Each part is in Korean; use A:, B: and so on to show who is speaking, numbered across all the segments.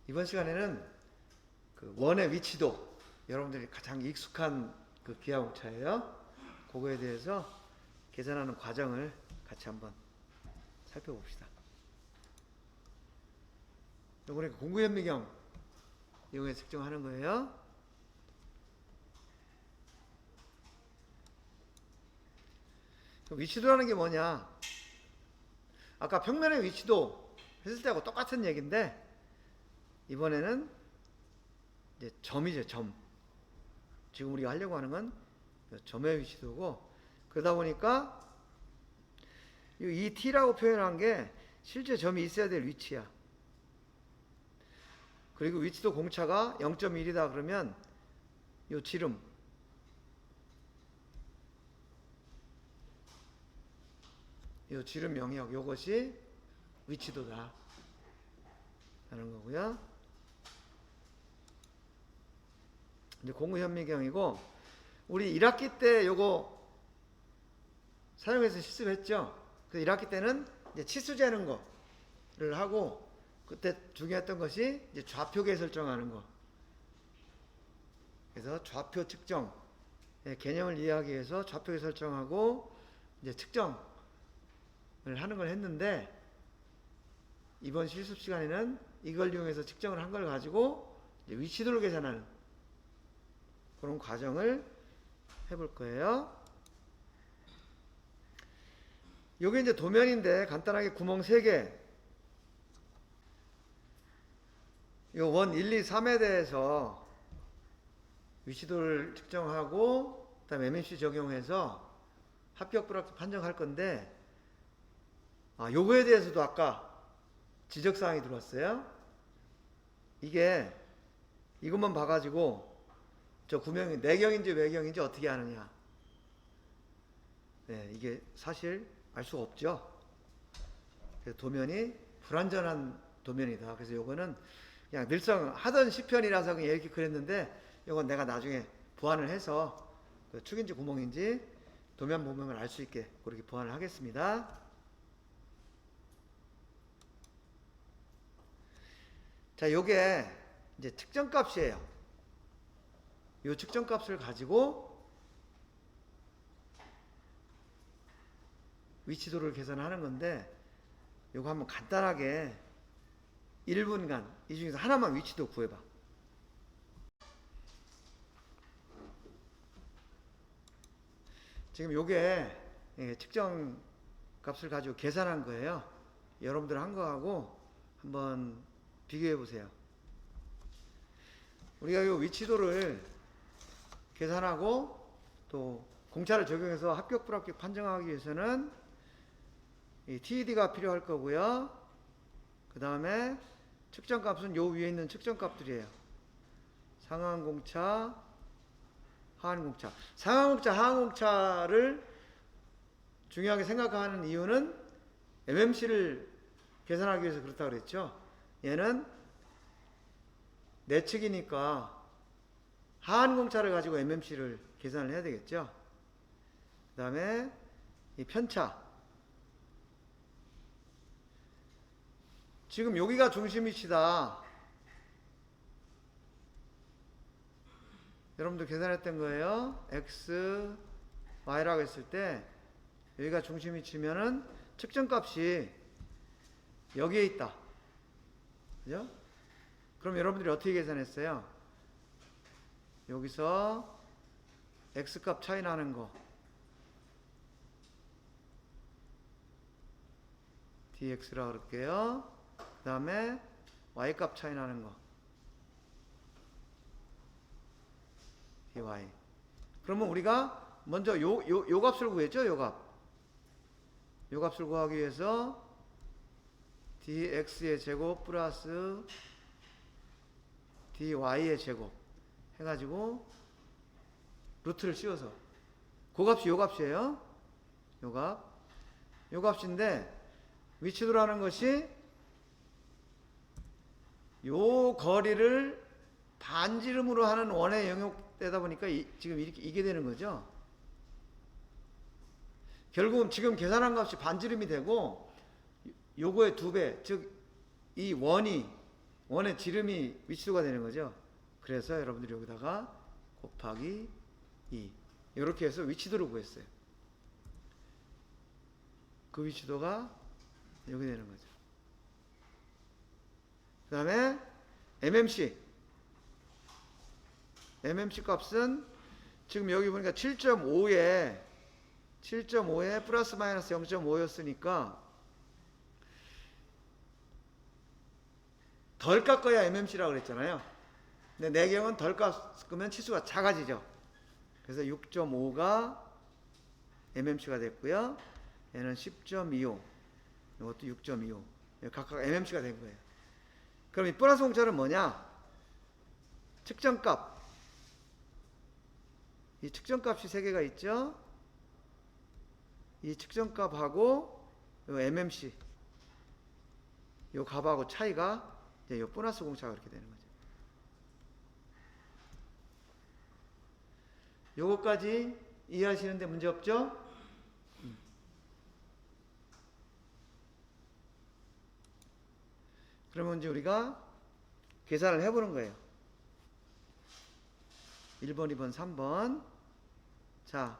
A: 이번 시간에는 그 원의 위치도 여러분들이 가장 익숙한 그 기하공차예요. 그거에 대해서 계산하는 과정을 같이 한번 살펴봅시다. 이번에 공구현미경 이용해서 측정하는 거예요. 위치도라는 게 뭐냐? 아까 평면의 위치도 했을 때하고 똑같은 얘기인데 이번에는 이제 점이죠, 점. 지금 우리가 하려고 하는 건 점의 위치도고, 그러다 보니까 이 t라고 표현한 게 실제 점이 있어야 될 위치야. 그리고 위치도 공차가 0.1이다 그러면 요 지름, 요 지름 영역, 요것이 위치도다 라는 거고요. 이제 공구현미경이고, 우리 1학기 때 요거 사용해서 실습했죠. 그래서 1학기 때는 이제 치수 재는 거를 하고, 그때 중요했던 것이 이제 좌표계 설정하는 거. 그래서 좌표 측정, 개념을 이해하기 위해서 좌표계 설정하고 이제 측정을 하는 걸 했는데, 이번 실습 시간에는 이걸 이용해서 측정을 한 걸 가지고 이제 위치도를 계산하는 그런 과정을 해볼 거예요. 요게 이제 도면인데 간단하게 구멍 3개, 요 원 1, 2, 3에 대해서 위치도를 측정하고 그다음에 MMC 적용해서 합격 불합격 판정할 건데, 요거에 대해서도 아까 지적사항이 들어왔어요. 이게 이것만 봐가지고 저 구멍이 내경인지 외경인지 어떻게 아느냐. 네, 이게 사실 알 수가 없죠. 그래서 도면이 불완전한 도면이다. 그래서 요거는 그냥 늘상 하던 시편이라서 그냥 이렇게 그랬는데, 요건 내가 나중에 보완을 해서 그 축인지 구멍인지 도면 보면 알 수 있게 그렇게 보완을 하겠습니다. 자, 요게 이제 측정값이에요. 요 측정값을 가지고 위치도를 계산하는 건데, 요거 한번 간단하게 1분간 이 중에서 하나만 위치도 구해봐. 지금 요게 측정 값을 가지고 계산한 거예요. 여러분들 한 거하고 한번 비교해 보세요. 우리가 요 위치도를 계산하고 또 공차를 적용해서 합격 불합격 판정하기 위해서는 이 TED가 필요할 거고요. 그 다음에 측정값은 요 위에 있는 측정값들이에요. 상하공차, 하한공차. 상하공차, 하한공차를 중요하게 생각하는 이유는 MMC를 계산하기 위해서 그렇다고 그랬죠. 얘는 내측이니까 하한공차를 가지고 MMC를 계산을 해야 되겠죠. 그 다음에 이 편차. 지금 여기가 중심 위치다. 여러분들 계산했던 거예요. X, Y라고 했을 때 여기가 중심 위치면은 측정값이 여기에 있다. 그죠? 그럼 여러분들이 어떻게 계산했어요? 여기서 X값 차이 나는 거 dx라고 그럴게요. 그 다음에 y값 차이 나는 거 dy. 그러면 우리가 먼저 요 값을 구했죠. 요 값을 구하기 위해서 dx의 제곱 플러스 dy의 제곱 해가지고 루트를 씌워서 그 값이 요 값이에요. 요 값인데, 위치도라는 것이 요 거리를 반지름으로 하는 원의 영역되다 보니까 지금 이게 되는 거죠. 결국은 지금 계산한 값이 반지름이 되고 요거의 2배, 즉 이 원이 원의 지름이 위치도가 되는 거죠. 그래서 여러분들이 여기다가 곱하기 2 이렇게 해서 위치도를 구했어요. 그 위치도가 여기 되는 거죠. 그 다음에 MMC 값은 지금 여기 보니까 7.5에 플러스 마이너스 0.5였으니까 덜 깎아야 MMC라고 그랬잖아요. 근데 내경은 덜 깎으면 치수가 작아지죠. 그래서 6.5가 MMC가 됐고요. 얘는 10.25, 이것도 6.25. 각각 MMC가 된 거예요. 그럼 이 플러스 공차는 뭐냐? 측정값. 이 측정값이 3개가 있죠. 이 측정값하고 요 MMC, 요 값하고 차이가 이제 요 보너스 공차가 이렇게 되는 거죠. 요거까지 이해하시는데 문제 없죠? 그러면 이제 우리가 계산을 해보는 거예요. 1번, 2번, 3번. 자,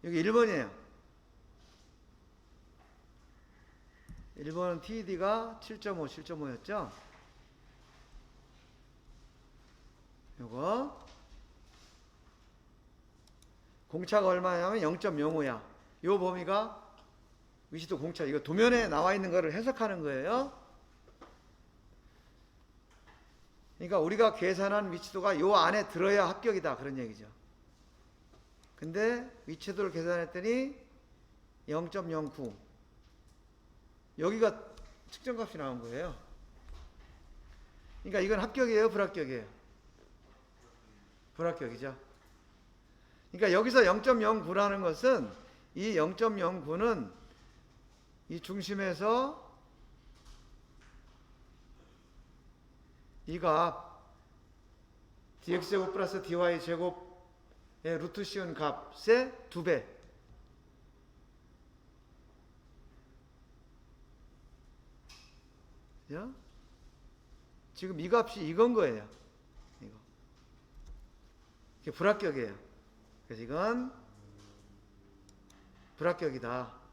A: 여기 1번이에요. 1번은 TD가 7.5, 7.5였죠? 요거. 공차가 얼마냐면 0.05야. 요 범위가 위치도 공차. 이거 도면에 나와 있는 거를 해석하는 거예요. 그러니까 우리가 계산한 위치도가 요 안에 들어야 합격이다. 그런 얘기죠. 근데 위치도를 계산했더니 0.09. 여기가 측정값이 나온 거예요. 그러니까 이건 합격이에요? 불합격이에요? 불합격이죠. 그러니까 여기서 0.09라는 것은 이 0.09는 이 중심에서 이 값 dx제곱 플러스 dy제곱의 루트 씌운 값의 2배. 그죠? 지금 이 값이 이건 거예요. 이거. 이게 불합격이에요. 그래서 이건 불합격이다.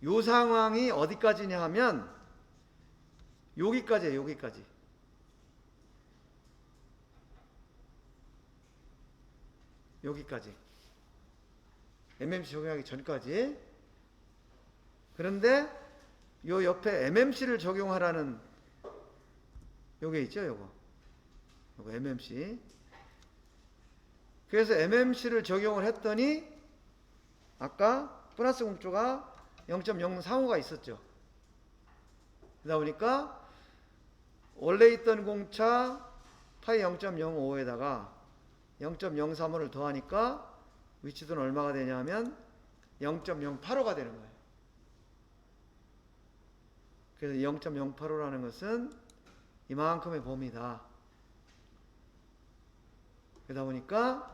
A: 요 상황이 어디까지냐 하면 여기까지예요. 여기까지. 여기까지. MMC 적용하기 전까지. 그런데 요 옆에 MMC를 적용하라는 요게 있죠. 요거 MMC. 그래서 MMC를 적용을 했더니 아까 플러스 공조가 0.035가 있었죠. 그러다 보니까 원래 있던 공차 파이 0.05에다가 0.035를 더하니까 위치도는 얼마가 되냐면 0.085가 되는 거예요. 그래서 0.085라는 것은 이만큼의 범위다. 그러다 보니까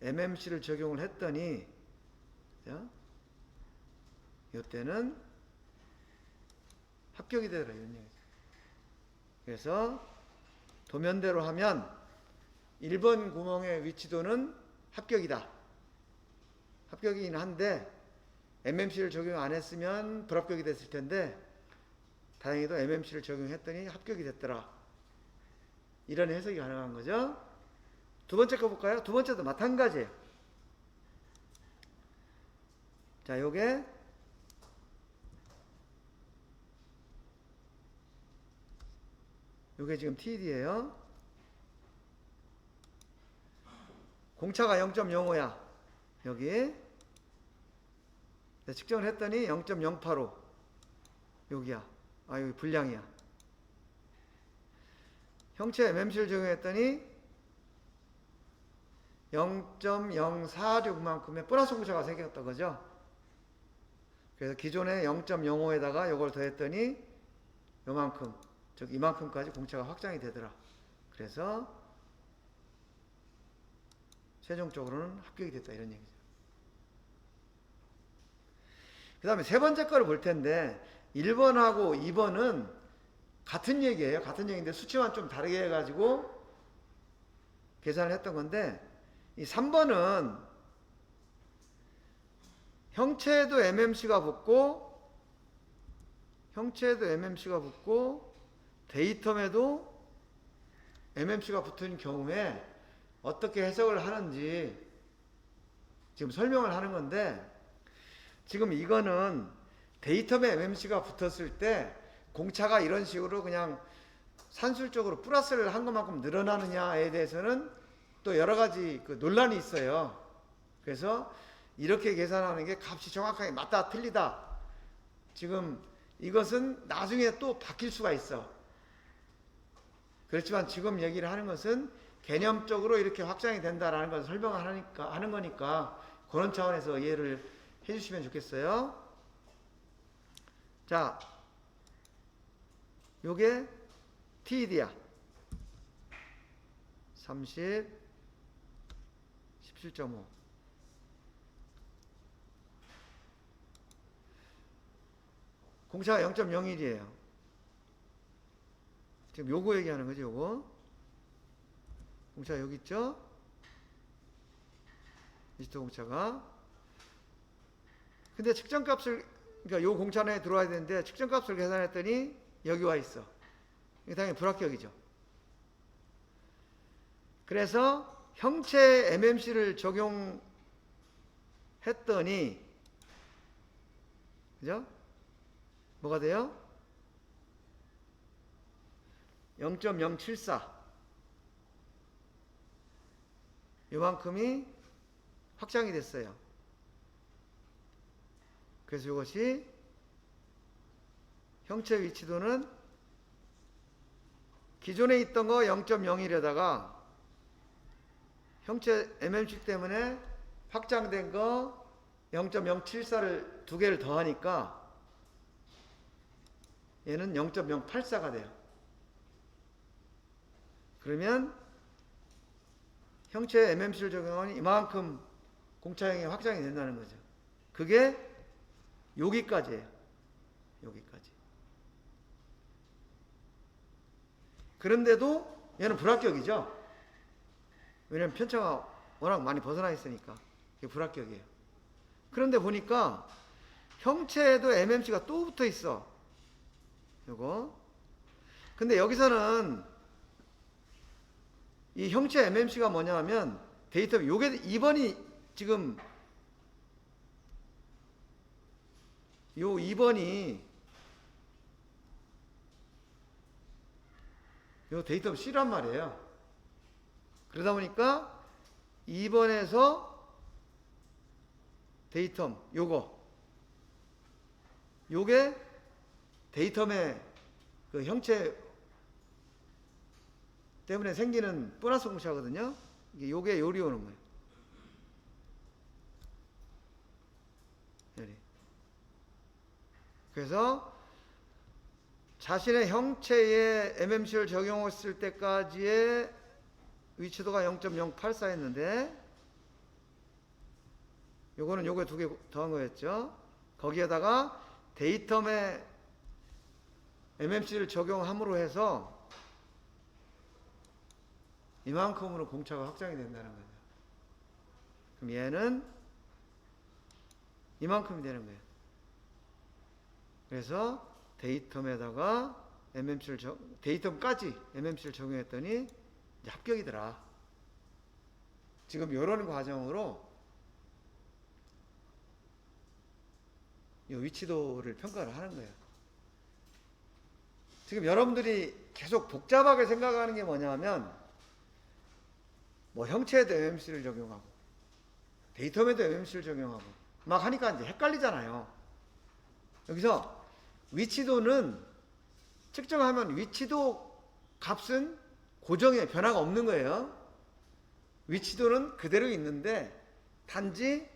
A: MMC를 적용을 했더니 이때는 합격이 되더라 이런 얘기죠. 그래서 도면대로 하면 1번 구멍의 위치도는 합격이다. 합격이긴 한데 MMC를 적용 안 했으면 불합격이 됐을 텐데 다행히도 MMC를 적용했더니 합격이 됐더라. 이런 해석이 가능한 거죠. 두 번째 거 볼까요? 두 번째도 마찬가지예요. 자, 요게 지금 TD예요. 공차가 0.05야. 여기. 측정을 했더니 0.085. 여기야. 아, 여기 불량이야. 형체 MMC를 적용했더니 0.046만큼의 플러스 공차가 생겼던 거죠. 그래서 기존에 0.05에다가 이걸 더했더니 요만큼, 즉 이만큼까지 공차가 확장이 되더라. 그래서 최종적으로는 합격이 됐다 이런 얘기죠. 그 다음에 세 번째 거를 볼 텐데 1번하고 2번은 같은 얘기예요. 같은 얘기인데 수치만 좀 다르게 해가지고 계산을 했던 건데, 이 3번은 형체에도 MMC가 붙고 데이텀에도 MMC가 붙은 경우에 어떻게 해석을 하는지 지금 설명을 하는 건데, 지금 이거는 데이텀에 MMC가 붙었을 때 공차가 이런 식으로 그냥 산술적으로 플러스를 한 것만큼 늘어나느냐에 대해서는 또 여러 가지 그 논란이 있어요. 그래서 이렇게 계산하는 게 값이 정확하게 맞다 틀리다, 지금 이것은 나중에 또 바뀔 수가 있어. 그렇지만 지금 얘기를 하는 것은 개념적으로 이렇게 확장이 된다라는 것을 설명하는 거니까 그런 차원에서 이해를 해주시면 좋겠어요. 자, 요게 TED야. 30, 17.5. 공차가 0.01이에요. 지금 요거 얘기하는 거죠, 요거. 공차 여기 있죠? 미스터 공차가. 근데 측정값을, 그러니까 요 공차 내에 들어와야 되는데 측정값을 계산했더니 여기 와 있어. 이게 당연히 불합격이죠. 그래서 형체 MMC를 적용했더니, 그죠? 뭐가 돼요? 0.074. 요만큼이 확장이 됐어요. 그래서 이것이 형체 위치도는 기존에 있던 거 0.01에다가 형체 MMC 때문에 확장된 거 0.074를 두 개를 더하니까 얘는 0.084가 돼요. 그러면 형체 MMC를 적용하면 이만큼 공차형이 확장이 된다는 거죠. 그게 여기까지예요. 여기까지. 그런데도 얘는 불합격이죠. 왜냐면 편차가 워낙 많이 벗어나 있으니까 이게 불합격이에요. 그런데 보니까 형체에도 MMC가 또 붙어 있어. 요거. 근데 여기서는 이 형체 MMC가 뭐냐 하면 데이터, 요게 2번이 지금 요 2번이 요 데이터 C란 말이에요. 그러다 보니까 2번에서 데이텀 요게 데이텀의 그 형체 때문에 생기는 보너스 공차거든요. 이게 요게 요리 오는 거예요. 그래서 자신의 형체에 MMC를 적용했을 때까지의 위치도가 0.084였는데 요거는 요거에 두 개 더한 거였죠. 거기에다가 데이텀에 MMC를 적용함으로 해서 이만큼으로 공차가 확장이 된다는 거예요. 그럼 얘는 이만큼이 되는 거예요. 그래서 데이텀에다가 데이텀까지 MMC를 적용했더니 이제 합격이더라. 지금 이런 과정으로 이 위치도를 평가를 하는 거예요. 지금 여러분들이 계속 복잡하게 생각하는 게 뭐냐면 뭐 형체에도 MMC를 적용하고 데이텀에도 MMC를 적용하고 막 하니까 이제 헷갈리잖아요. 여기서 위치도는 측정하면 위치도 값은 고정해, 변화가 없는 거예요. 위치도는 그대로 있는데 단지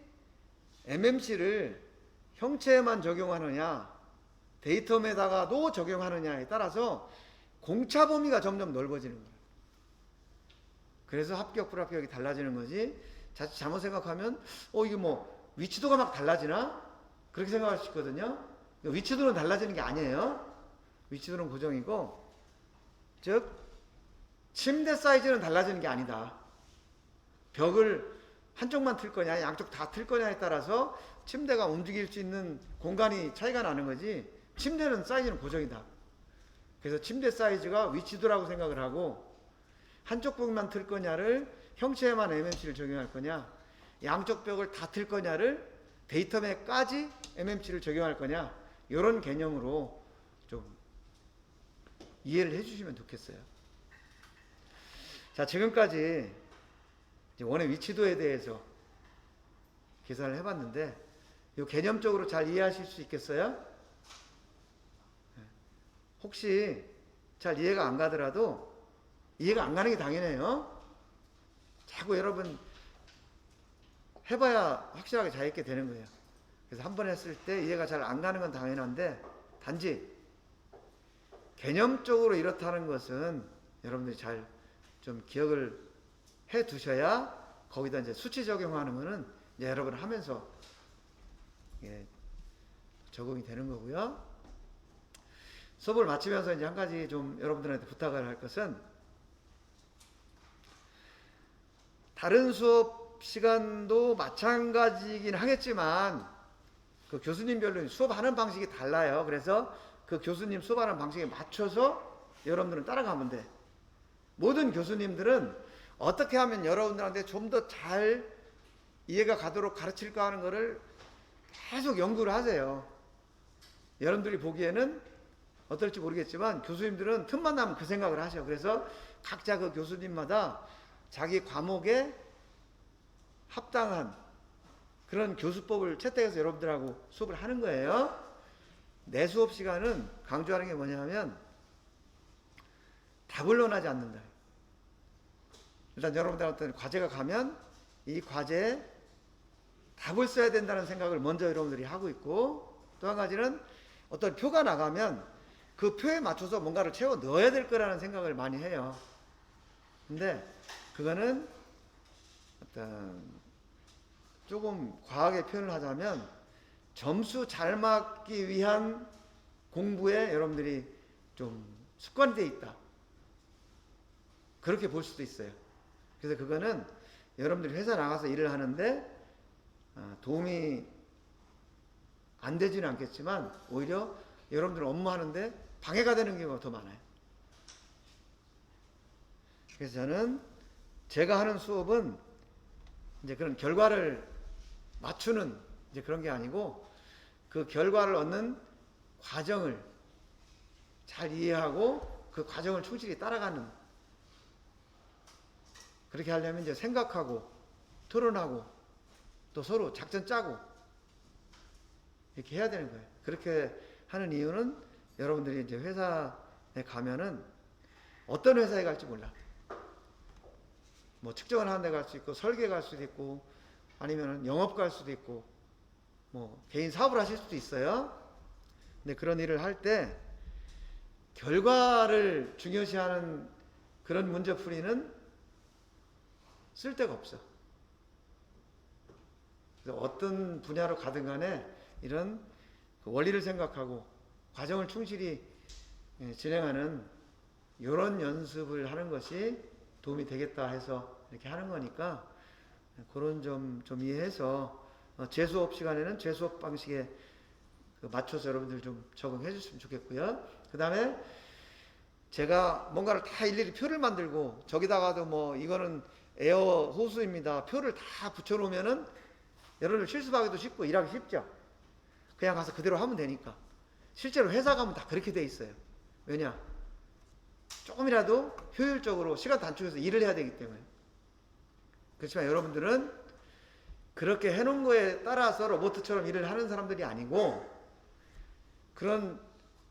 A: MMC를 형체에만 적용하느냐 데이텀에다가도 적용하느냐에 따라서 공차 범위가 점점 넓어지는 거예요. 그래서 합격 불합격이 달라지는 거지. 자칫 잘못 생각하면 이게 뭐 위치도가 막 달라지나? 그렇게 생각할 수 있거든요. 위치도는 달라지는 게 아니에요. 위치도는 고정이고, 즉 침대 사이즈는 달라지는 게 아니다. 벽을 한쪽만 틀 거냐 양쪽 다 틀 거냐에 따라서 침대가 움직일 수 있는 공간이 차이가 나는 거지, 침대는 사이즈는 고정이다. 그래서 침대 사이즈가 위치도라고 생각을 하고, 한쪽 벽만 틀 거냐를 형체에만 MMC를 적용할 거냐, 양쪽 벽을 다 틀 거냐를 데이터맥까지 MMC를 적용할 거냐, 이런 개념으로 좀 이해를 해주시면 좋겠어요. 자, 지금까지 원의 위치도에 대해서 계산을 해봤는데, 이 개념적으로 잘 이해하실 수 있겠어요? 혹시 잘 이해가 안 가더라도, 이해가 안 가는 게 당연해요. 자꾸 여러분 해봐야 확실하게 잘 있게 되는 거예요. 그래서 한 번 했을 때 이해가 잘 안 가는 건 당연한데, 단지 개념적으로 이렇다는 것은 여러분들이 잘 좀 기억을 해 두셔야, 거기다 이제 수치 적용하는 거는 이제 여러분 하면서 적응이 되는 거고요. 수업을 마치면서 이제 한 가지 좀 여러분들한테 부탁을 할 것은, 다른 수업 시간도 마찬가지이긴 하겠지만 그 교수님별로 수업하는 방식이 달라요. 그래서 그 교수님 수업하는 방식에 맞춰서 여러분들은 따라가면 돼. 모든 교수님들은 어떻게 하면 여러분들한테 좀 더 잘 이해가 가도록 가르칠까 하는 거를 계속 연구를 하세요. 여러분들이 보기에는 어떨지 모르겠지만 교수님들은 틈만 나면 그 생각을 하셔. 그래서 각자 그 교수님마다 자기 과목에 합당한 그런 교수법을 채택해서 여러분들하고 수업을 하는 거예요. 내 수업 시간은 강조하는 게 뭐냐면, 답을 논하지 않는다. 일단 여러분들한테 과제가 가면 이 과제에 답을 써야 된다는 생각을 먼저 여러분들이 하고 있고, 또 한 가지는 어떤 표가 나가면 그 표에 맞춰서 뭔가를 채워 넣어야 될 거라는 생각을 많이 해요. 근데 그거는 어떤 조금 과하게 표현을 하자면, 점수 잘 맞기 위한 공부에 여러분들이 좀 습관이 돼 있다, 그렇게 볼 수도 있어요. 그래서 그거는 여러분들이 회사 나가서 일을 하는데 도움이 안 되지는 않겠지만, 오히려 여러분들 업무하는데 방해가 되는 경우가 더 많아요. 그래서 저는 제가 하는 수업은 이제 그런 결과를 맞추는 이제 그런 게 아니고, 그 결과를 얻는 과정을 잘 이해하고 그 과정을 충실히 따라가는, 그렇게 하려면 이제 생각하고 토론하고 또 서로 작전 짜고 이렇게 해야 되는 거예요. 그렇게 하는 이유는 여러분들이 이제 회사에 가면은 어떤 회사에 갈지 몰라. 뭐 측정을 하는 데 갈 수 있고, 설계 갈 수도 있고, 아니면 영업 갈 수도 있고, 뭐 개인 사업을 하실 수도 있어요. 근데 그런 일을 할 때 결과를 중요시하는 그런 문제풀이는 쓸데가 없어. 그래서 어떤 분야로 가든 간에 이런 그 원리를 생각하고 과정을 충실히 진행하는 이런 연습을 하는 것이 도움이 되겠다 해서 이렇게 하는 거니까, 그런 점 좀 이해해서 제 수업 시간에는 제 수업 방식에 맞춰서 여러분들 좀 적응해 주시면 좋겠고요. 그 다음에 제가 뭔가를 다 일일이 표를 만들고, 저기다가도 뭐 이거는 에어 호수입니다, 표를 다 붙여놓으면은 여러분들 실습하기도 쉽고 일하기 쉽죠. 그냥 가서 그대로 하면 되니까. 실제로 회사 가면 다 그렇게 돼 있어요. 왜냐? 조금이라도 효율적으로 시간 단축해서 일을 해야 되기 때문에. 그렇지만 여러분들은 그렇게 해놓은 거에 따라서 로봇처럼 일을 하는 사람들이 아니고, 그런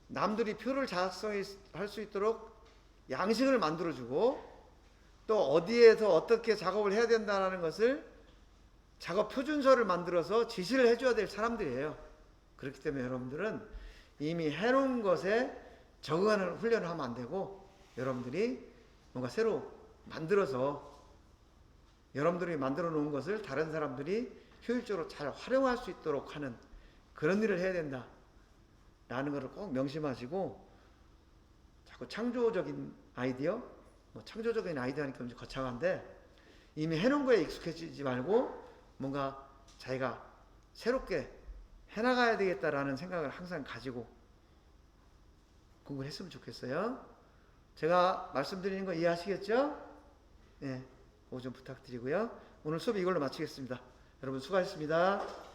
A: 남들이 표를 작성할 수 있도록 양식을 만들어주고, 또 어디에서 어떻게 작업을 해야 된다는 것을 작업 표준서를 만들어서 지시를 해줘야 될 사람들이에요. 그렇기 때문에 여러분들은 이미 해놓은 것에 적응하는 훈련을 하면 안 되고, 여러분들이 뭔가 새로 만들어서 여러분들이 만들어 놓은 것을 다른 사람들이 효율적으로 잘 활용할 수 있도록 하는 그런 일을 해야 된다. 라는 것을 꼭 명심하시고 자꾸 창조적인 아이디어, 창조적인 아이디어니까 좀 거창한데 이미 해놓은 거에 익숙해지지 말고 뭔가 자기가 새롭게 해나가야 되겠다라는 생각을 항상 가지고 공부를 했으면 좋겠어요. 제가 말씀드리는 거 이해하시겠죠? 네, 그거 좀 부탁드리고요. 오늘 수업 이걸로 마치겠습니다. 여러분 수고하셨습니다.